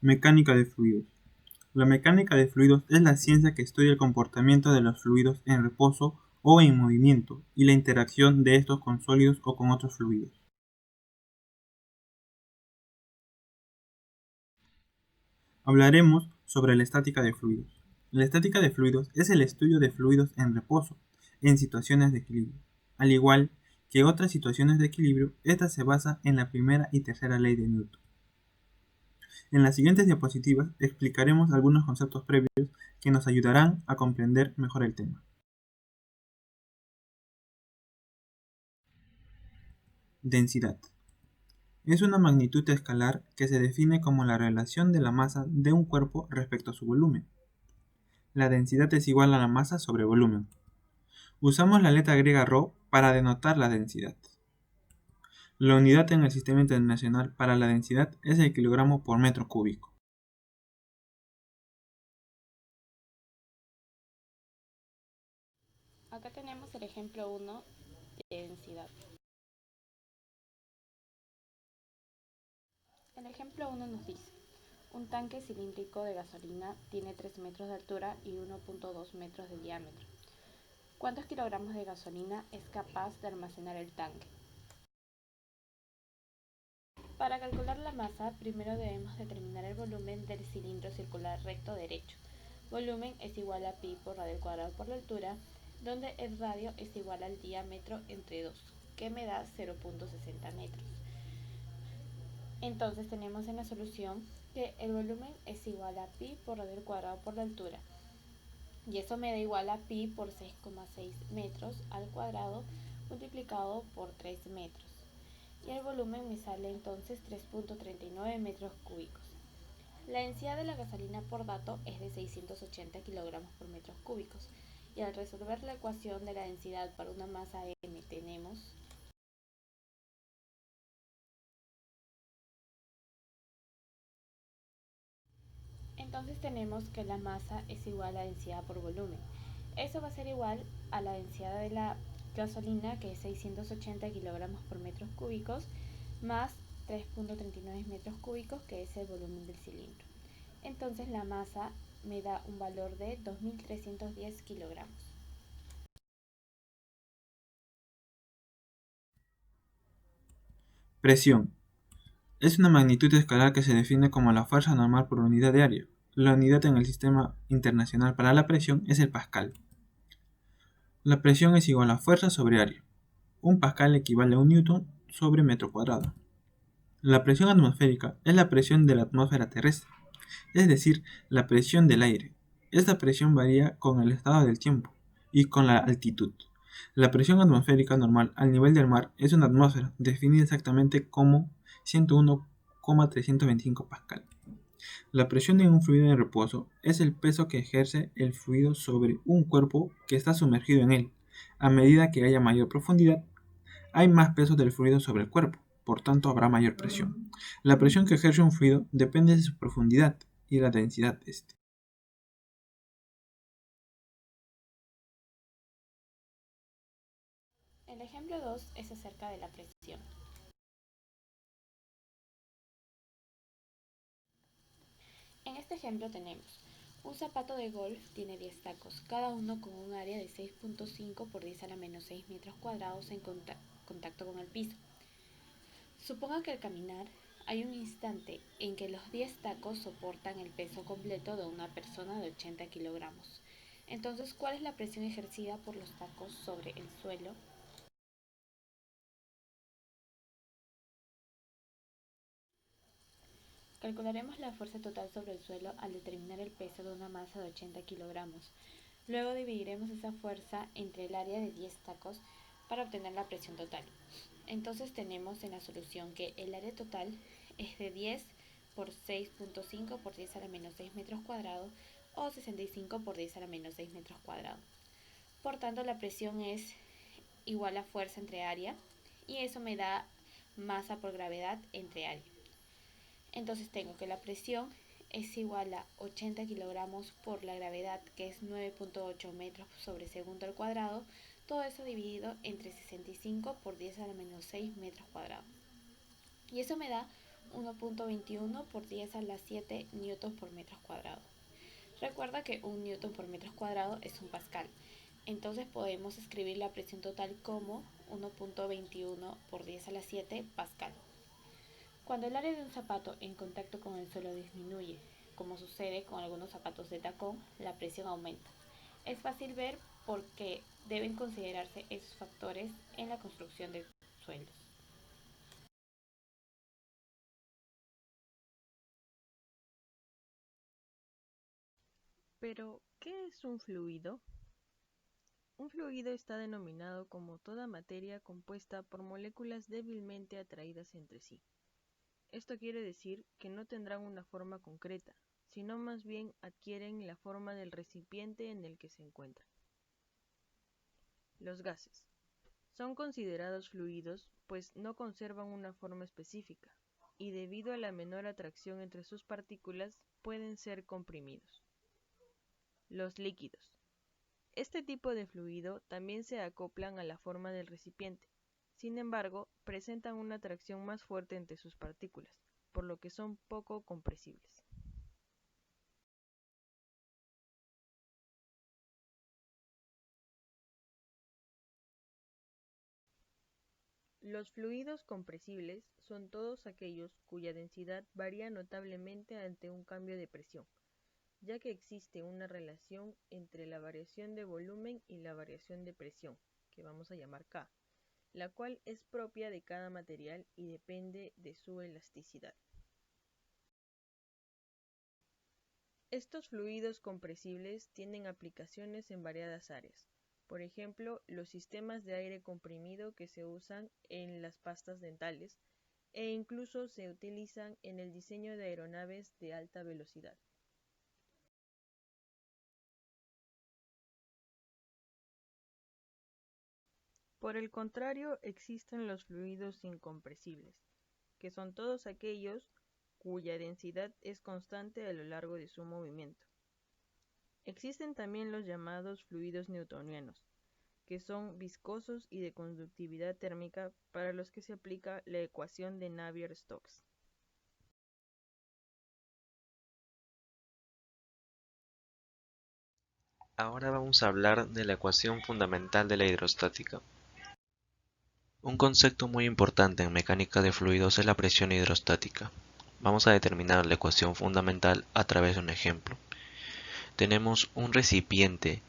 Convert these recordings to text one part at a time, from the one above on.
Mecánica de fluidos. La mecánica de fluidos es la ciencia que estudia el comportamiento de los fluidos en reposo o en movimiento y la interacción de estos con sólidos o con otros fluidos. Hablaremos sobre la estática de fluidos. La estática de fluidos es el estudio de fluidos en reposo, en situaciones de equilibrio. Al igual que otras situaciones de equilibrio, esta se basa en la primera y tercera ley de Newton. En las siguientes diapositivas explicaremos algunos conceptos previos que nos ayudarán a comprender mejor el tema. Densidad. Es una magnitud escalar que se define como la relación de la masa de un cuerpo respecto a su volumen. La densidad es igual a la masa sobre volumen. Usamos la letra griega ρ para denotar la densidad. La unidad en el sistema internacional para la densidad es el kilogramo por metro cúbico. Acá tenemos el ejemplo 1 de densidad. El ejemplo 1 nos dice, un tanque cilíndrico de gasolina tiene 3 metros de altura y 1.2 metros de diámetro. ¿Cuántos kilogramos de gasolina es capaz de almacenar el tanque? Para calcular la masa, primero debemos determinar el volumen del cilindro circular recto derecho. Volumen es igual a pi por radio al cuadrado por la altura, donde el radio es igual al diámetro entre 2, que me da 0.60 metros. Entonces tenemos en la solución que el volumen es igual a pi por radio al cuadrado por la altura. Y eso me da igual a pi por 6,6 metros al cuadrado multiplicado por 3 metros. Y el volumen me sale entonces 3.39 metros cúbicos. La densidad de la gasolina por dato es de 680 kilogramos por metros cúbicos. Y al resolver la ecuación de la densidad para una masa m tenemos entonces tenemos que la masa es igual a la densidad por volumen. Eso va a ser igual a la densidad de la gasolina, que es 680 kilogramos por metros cúbicos, más 3.39 metros cúbicos, que es el volumen del cilindro. Entonces la masa me da un valor de 2.310 kilogramos. Presión. Es una magnitud escalar que se define como la fuerza normal por unidad de área. La unidad en el sistema internacional para la presión es el pascal. La presión es igual a fuerza sobre área. Un pascal equivale a un newton sobre metro cuadrado. La presión atmosférica es la presión de la atmósfera terrestre, es decir, la presión del aire. Esta presión varía con el estado del tiempo y con la altitud. La presión atmosférica normal al nivel del mar es una atmósfera, definida exactamente como 101,325 pascal. La presión en un fluido en reposo es el peso que ejerce el fluido sobre un cuerpo que está sumergido en él. A medida que haya mayor profundidad, hay más peso del fluido sobre el cuerpo, por tanto habrá mayor presión. La presión que ejerce un fluido depende de su profundidad y la densidad de este. El ejemplo 2 es acerca de la presión. En este ejemplo tenemos un zapato de golf tiene 10 tacos, cada uno con un área de 6.5 por 10 a la menos 6 metros cuadrados en contacto con el piso. Suponga que al caminar hay un instante en que los 10 tacos soportan el peso completo de una persona de 80 kilogramos. Entonces, ¿cuál es la presión ejercida por los tacos sobre el suelo? Calcularemos la fuerza total sobre el suelo al determinar el peso de una masa de 80 kilogramos. Luego dividiremos esa fuerza entre el área de 10 tacos para obtener la presión total. Entonces tenemos en la solución que el área total es de 10 por 6.5 por 10 a la menos 6 metros cuadrados o 65 por 10 a la menos 6 metros cuadrados. Por tanto, la presión es igual a fuerza entre área y eso me da masa por gravedad entre área. Entonces tengo que la presión es igual a 80 kilogramos por la gravedad, que es 9.8 metros sobre segundo al cuadrado, todo eso dividido entre 65 por 10 a la menos 6 metros cuadrados. Y eso me da 1.21 por 10 a la 7 newtons por metro cuadrado. Recuerda que un newton por metro cuadrado es un pascal, entonces podemos escribir la presión total como 1.21 por 10 a la 7 pascal. Cuando el área de un zapato en contacto con el suelo disminuye, como sucede con algunos zapatos de tacón, la presión aumenta. Es fácil ver por qué deben considerarse esos factores en la construcción de suelos. Pero, ¿qué es un fluido? Un fluido está denominado como toda materia compuesta por moléculas débilmente atraídas entre sí. Esto quiere decir que no tendrán una forma concreta, sino más bien adquieren la forma del recipiente en el que se encuentran. Los gases son considerados fluidos pues no conservan una forma específica y debido a la menor atracción entre sus partículas pueden ser comprimidos. Los líquidos. Este tipo de fluido también se acoplan a la forma del recipiente, sin embargo, presentan una atracción más fuerte entre sus partículas, por lo que son poco compresibles. Los fluidos compresibles son todos aquellos cuya densidad varía notablemente ante un cambio de presión, ya que existe una relación entre la variación de volumen y la variación de presión, que vamos a llamar K, la cual es propia de cada material y depende de su elasticidad. Estos fluidos compresibles tienen aplicaciones en variadas áreas, por ejemplo, los sistemas de aire comprimido que se usan en las pastas dentales e incluso se utilizan en el diseño de aeronaves de alta velocidad. Por el contrario, existen los fluidos incompresibles, que son todos aquellos cuya densidad es constante a lo largo de su movimiento. Existen también los llamados fluidos newtonianos, que son viscosos y de conductividad térmica para los que se aplica la ecuación de Navier-Stokes. Ahora vamos a hablar de la ecuación fundamental de la hidrostática. Un concepto muy importante en mecánica de fluidos es la presión hidrostática. Vamos a determinar la ecuación fundamental a través de un ejemplo. Tenemos un recipiente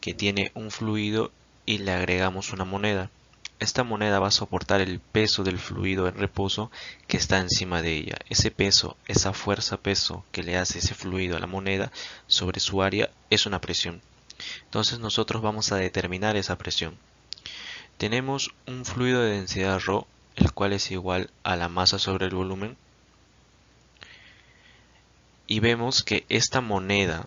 que tiene un fluido y le agregamos una moneda. Esta moneda va a soportar el peso del fluido en reposo que está encima de ella. Ese peso, esa fuerza-peso que le hace ese fluido a la moneda sobre su área es una presión. Entonces nosotros vamos a determinar esa presión. Tenemos un fluido de densidad ρ, el cual es igual a la masa sobre el volumen. Y vemos que esta moneda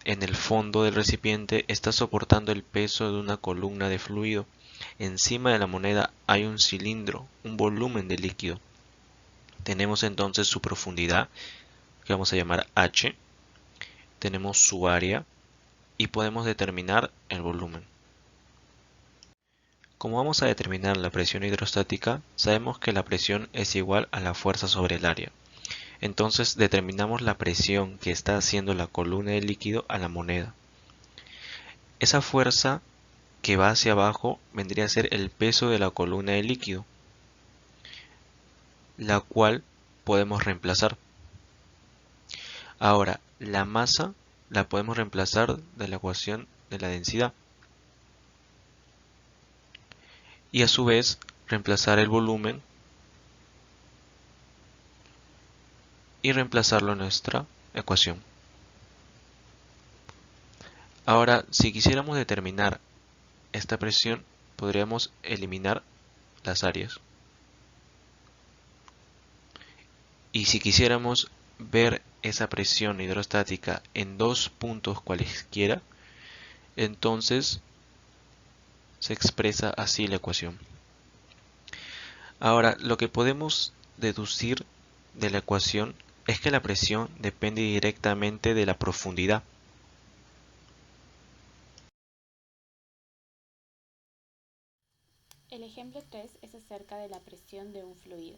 en el fondo del recipiente está soportando el peso de una columna de fluido. Encima de la moneda hay un cilindro, un volumen de líquido. Tenemos entonces su profundidad, que vamos a llamar h. Tenemos su área y podemos determinar el volumen. Como vamos a determinar la presión hidrostática, sabemos que la presión es igual a la fuerza sobre el área. Entonces determinamos la presión que está haciendo la columna de líquido a la moneda. Esa fuerza que va hacia abajo vendría a ser el peso de la columna de líquido, la cual podemos reemplazar. Ahora, la masa la podemos reemplazar de la ecuación de la densidad. Y a su vez reemplazar el volumen y reemplazarlo en nuestra ecuación. Ahora, si quisiéramos determinar esta presión, podríamos eliminar las áreas. Y si quisiéramos ver esa presión hidrostática en dos puntos cualesquiera, entonces se expresa así la ecuación. Ahora, lo que podemos deducir de la ecuación es que la presión depende directamente de la profundidad. El ejemplo 3 es acerca de la presión de un fluido.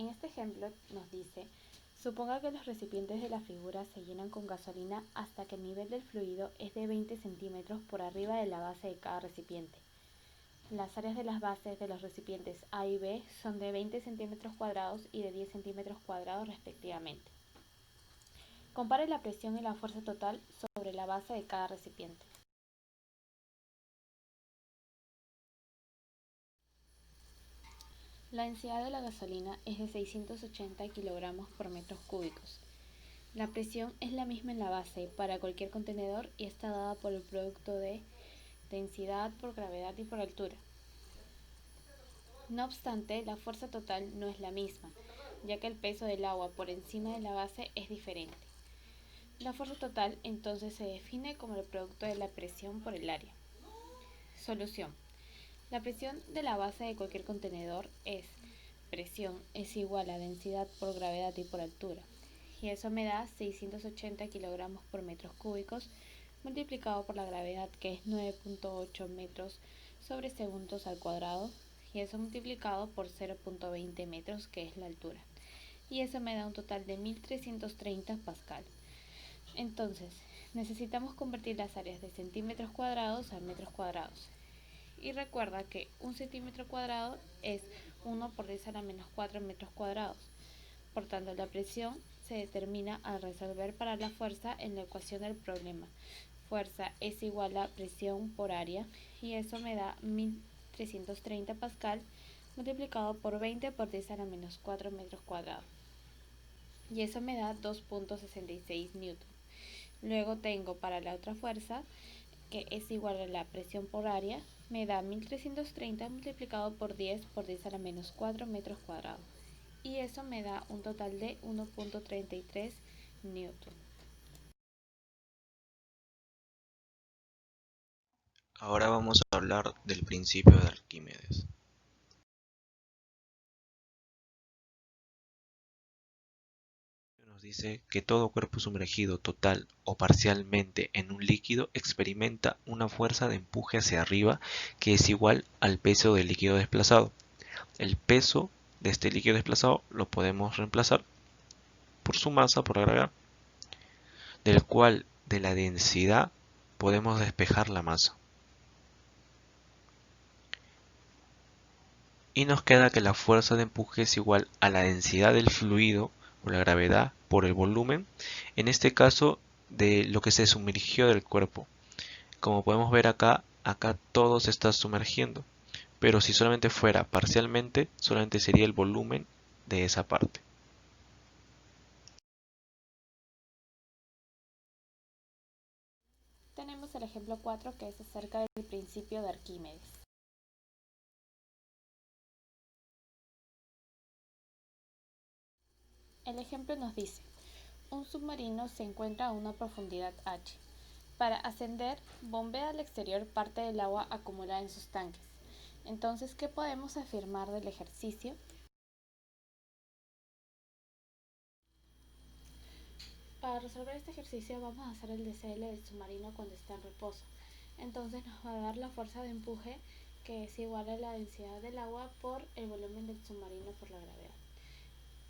En este ejemplo nos dice, suponga que los recipientes de la figura se llenan con gasolina hasta que el nivel del fluido es de 20 centímetros por arriba de la base de cada recipiente. Las áreas de las bases de los recipientes A y B son de 20 centímetros cuadrados y de 10 centímetros cuadrados respectivamente. Compare la presión y la fuerza total sobre la base de cada recipiente. La densidad de la gasolina es de 680 kilogramos por metros cúbicos. La presión es la misma en la base para cualquier contenedor y está dada por el producto de densidad por gravedad y por altura. No obstante, la fuerza total no es la misma, ya que el peso del agua por encima de la base es diferente. La fuerza total entonces se define como el producto de la presión por el área. Solución. La presión de la base de cualquier contenedor es presión es igual a densidad por gravedad y por altura. Y eso me da 680 kilogramos por metros cúbicos multiplicado por la gravedad, que es 9.8 metros sobre segundos al cuadrado. Y eso multiplicado por 0.20 metros, que es la altura. Y eso me da un total de 1330 pascal. Entonces, necesitamos convertir las áreas de centímetros cuadrados a metros cuadrados. Y recuerda que un centímetro cuadrado es 1 por 10 a la menos 4 metros cuadrados. Por tanto, la presión se determina al resolver para la fuerza en la ecuación del problema. Fuerza es igual a presión por área y eso me da 1330 pascal multiplicado por 20 por 10 a la menos 4 metros cuadrados. Y eso me da 2.66 newton. Luego tengo para la otra fuerza, que es igual a la presión por área, me da 1330 multiplicado por 10 a la menos 4 metros cuadrados. Y eso me da un total de 1.33 newton. Ahora vamos a hablar del principio de Arquímedes. Nos dice que todo cuerpo sumergido total o parcialmente en un líquido experimenta una fuerza de empuje hacia arriba que es igual al peso del líquido desplazado. El peso de este líquido desplazado lo podemos reemplazar por su masa, por la gravedad, del cual de la densidad podemos despejar la masa. Y nos queda que la fuerza de empuje es igual a la densidad del fluido o la gravedad por el volumen, en este caso de lo que se sumergió del cuerpo. Como podemos ver acá todo se está sumergiendo, pero si solamente fuera parcialmente, solamente sería el volumen de esa parte. Tenemos el ejemplo 4, que es acerca del principio de Arquímedes. El ejemplo nos dice, un submarino se encuentra a una profundidad h. Para ascender, bombea al exterior parte del agua acumulada en sus tanques. Entonces, ¿qué podemos afirmar del ejercicio? Para resolver este ejercicio vamos a hacer el DCL del submarino cuando está en reposo. Entonces nos va a dar la fuerza de empuje, que es igual a la densidad del agua por el volumen del submarino por la gravedad.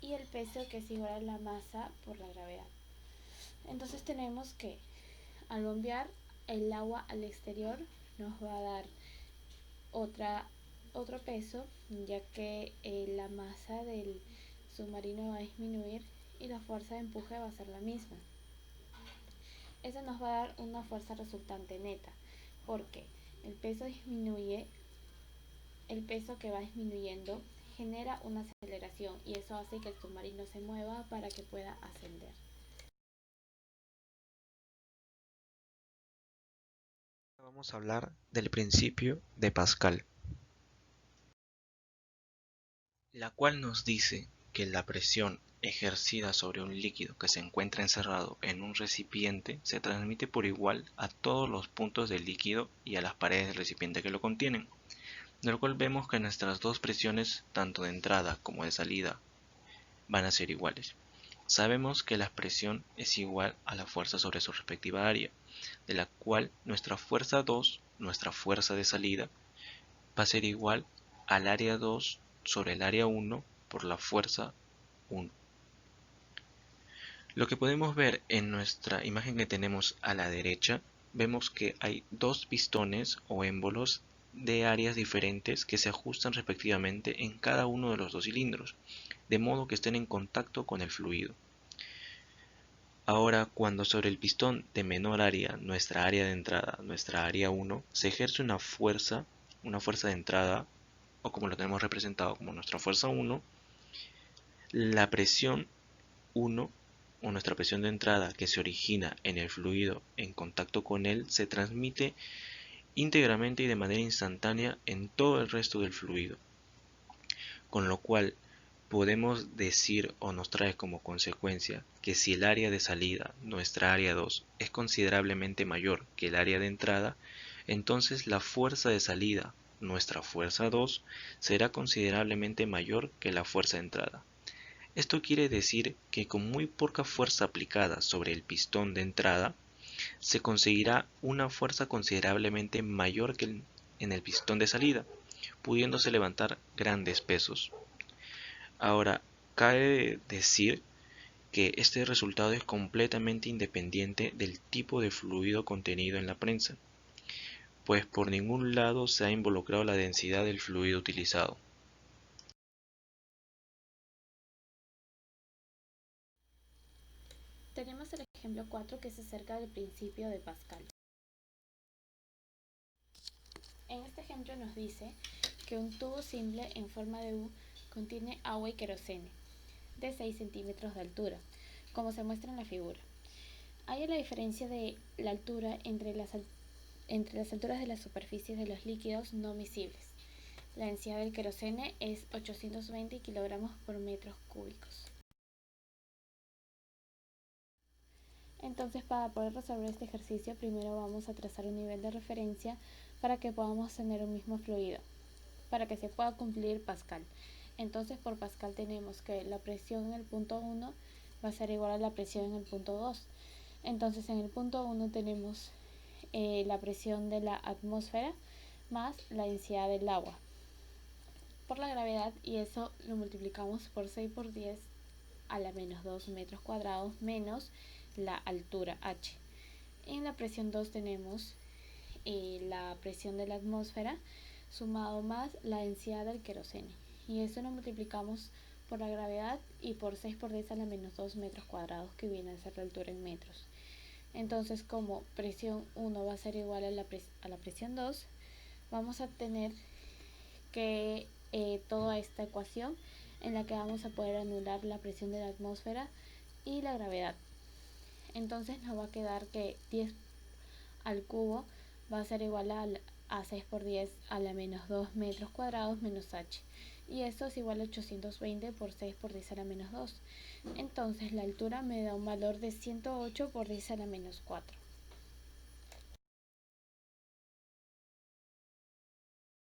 Y el peso, que es igual a la masa por la gravedad. Entonces tenemos que al bombear el agua al exterior nos va a dar otro peso, ya que la masa del submarino va a disminuir y la fuerza de empuje va a ser la misma. Eso nos va a dar una fuerza resultante neta, porque el peso que va disminuyendo genera una aceleración y eso hace que el submarino se mueva para que pueda ascender. Vamos a hablar del principio de Pascal, la cual nos dice que la presión ejercida sobre un líquido que se encuentra encerrado en un recipiente se transmite por igual a todos los puntos del líquido y a las paredes del recipiente que lo contienen, de lo cual vemos que nuestras dos presiones, tanto de entrada como de salida, van a ser iguales. Sabemos que la presión es igual a la fuerza sobre su respectiva área, de la cual nuestra fuerza 2, nuestra fuerza de salida, va a ser igual al área 2 sobre el área 1 por la fuerza 1. Lo que podemos ver en nuestra imagen que tenemos a la derecha, vemos que hay dos pistones o émbolos de áreas diferentes que se ajustan respectivamente en cada uno de los dos cilindros, de modo que estén en contacto con el fluido. Ahora, cuando sobre el pistón de menor área, nuestra área de entrada, nuestra área 1, se ejerce una fuerza de entrada, o como lo tenemos representado como nuestra fuerza 1, la presión 1 o nuestra presión de entrada que se origina en el fluido en contacto con él se transmite íntegramente y de manera instantánea en todo el resto del fluido, con lo cual podemos decir o nos trae como consecuencia que si el área de salida, nuestra área 2, es considerablemente mayor que el área de entrada, entonces la fuerza de salida, nuestra fuerza 2, será considerablemente mayor que la fuerza de entrada. Esto quiere decir que con muy poca fuerza aplicada sobre el pistón de entrada, se conseguirá una fuerza considerablemente mayor que en el pistón de salida, pudiéndose levantar grandes pesos. Ahora, cabe decir que este resultado es completamente independiente del tipo de fluido contenido en la prensa, pues por ningún lado se ha involucrado la densidad del fluido utilizado. Tenemos el ejemplo 4 que se acerca del principio de Pascal. En este ejemplo nos dice que un tubo simple en forma de U contiene agua y querosene de 6 centímetros de altura, como se muestra en la figura. Hay la diferencia de la altura entre las alturas de las superficies de los líquidos no miscibles. La densidad del querosene es 820 kilogramos por metros cúbicos. Entonces, para poder resolver este ejercicio, primero vamos a trazar un nivel de referencia para que podamos tener un mismo fluido, para que se pueda cumplir Pascal. Entonces, por Pascal tenemos que la presión en el punto 1 va a ser igual a la presión en el punto 2. Entonces, en el punto 1 tenemos la presión de la atmósfera más la densidad del agua por la gravedad, y eso lo multiplicamos por 6 por 10 a la menos 2 metros cuadrados menos la altura h. En la presión 2 tenemos la presión de la atmósfera sumado más la densidad del querosene, y eso lo multiplicamos por la gravedad y por 6 por 10 a la menos 2 metros cuadrados, que viene a ser la altura en metros. Entonces, como presión 1 va a ser igual a la presión 2, vamos a tener que toda esta ecuación en la que vamos a poder anular la presión de la atmósfera y la gravedad. Entonces nos va a quedar que 10 al cubo va a ser igual a 6 por 10 a la menos 2 metros cuadrados menos h, y esto es igual a 820 por 6 por 10 a la menos 2. Entonces la altura me da un valor de 108 por 10 a la menos 4.